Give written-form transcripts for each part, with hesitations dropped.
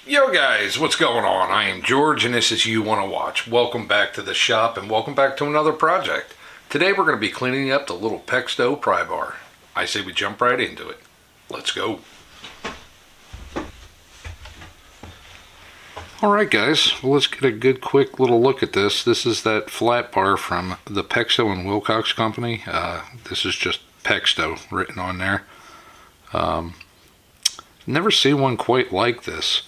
Yo guys, what's going on? I am George and this is You Wanna Watch. Welcome back to the shop and welcome back to another project. Today we're going to be cleaning up the little Pexto pry bar. I say we jump right into it. Let's go. Alright guys, well, let's get a good quick little look at this. This is that flat bar from the Pexto and Wilcox company. This is just Pexto written on there. Never seen one quite like this,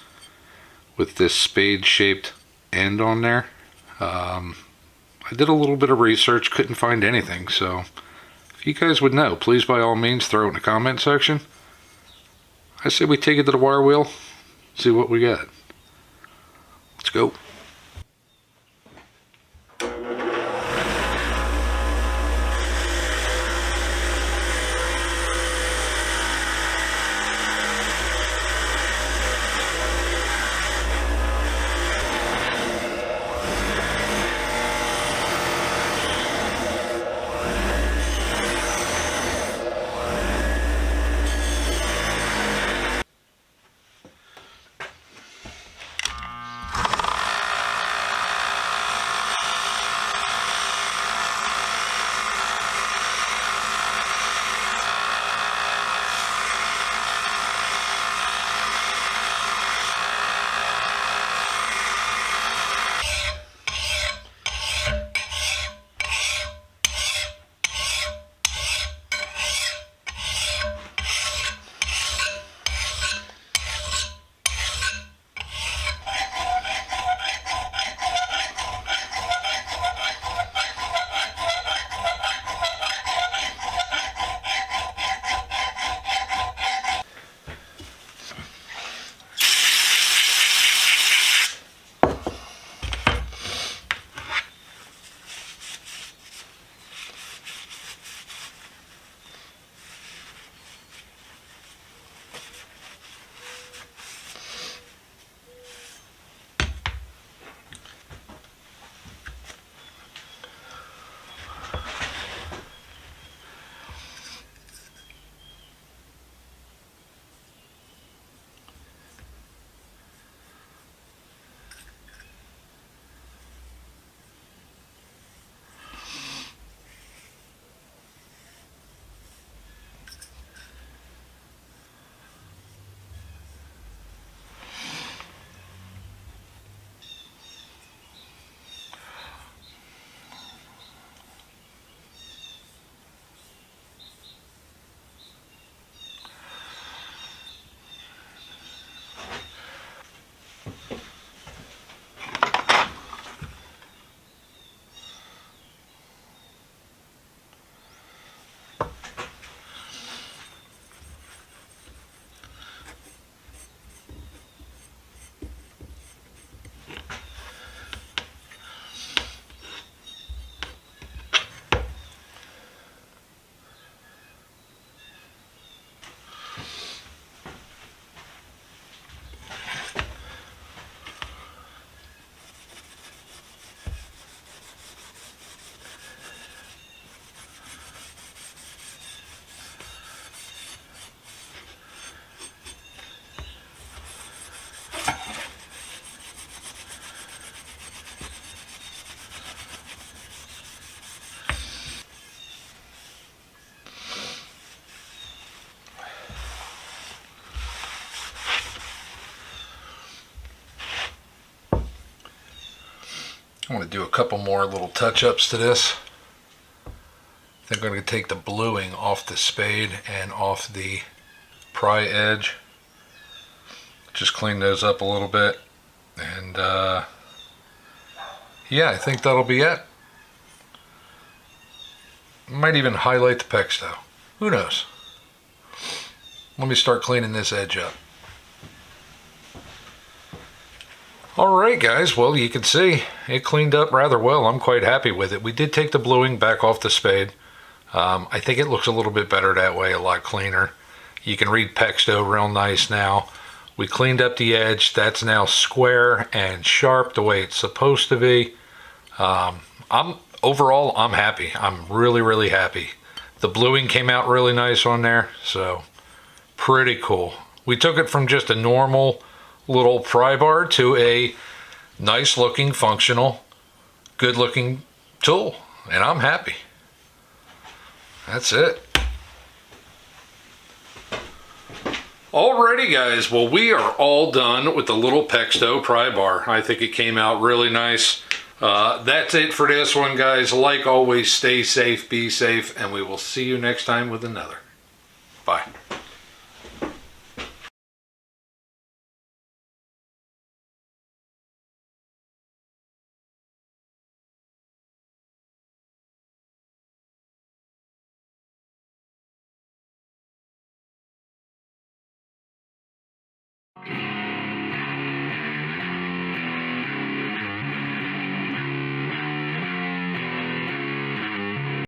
with this spade shaped end on there. I did a little bit of research, couldn't find anything, so if you guys would know, please by all means throw it in the comment section. I say we take it to the wire wheel, see what we got. Let's go. I'm going to do a couple more little touch-ups to this. I think I'm going to take the bluing off the spade and off the pry edge. Just clean those up a little bit. And yeah, I think that'll be it. Might even highlight the Pexto. Who knows? Let me start cleaning this edge up. Alright guys, well you can see it cleaned up rather well. I'm quite happy with it. We did take the bluing back off the spade. I think it looks a little bit better that way, a lot cleaner. You can read Pexto real nice now. We cleaned up the edge. That's now square and sharp the way it's supposed to be. Overall, I'm happy. I'm really happy. The bluing came out really nice on there, so pretty cool. We took it from just a normal little pry bar to a nice looking, functional, good looking tool, and I'm happy. That's it. Alrighty guys, well we are all done with the little Pexto pry bar. I think it came out really nice. That's it for this one guys. Like always, stay safe, be safe, and we will see you next time with another. Bye.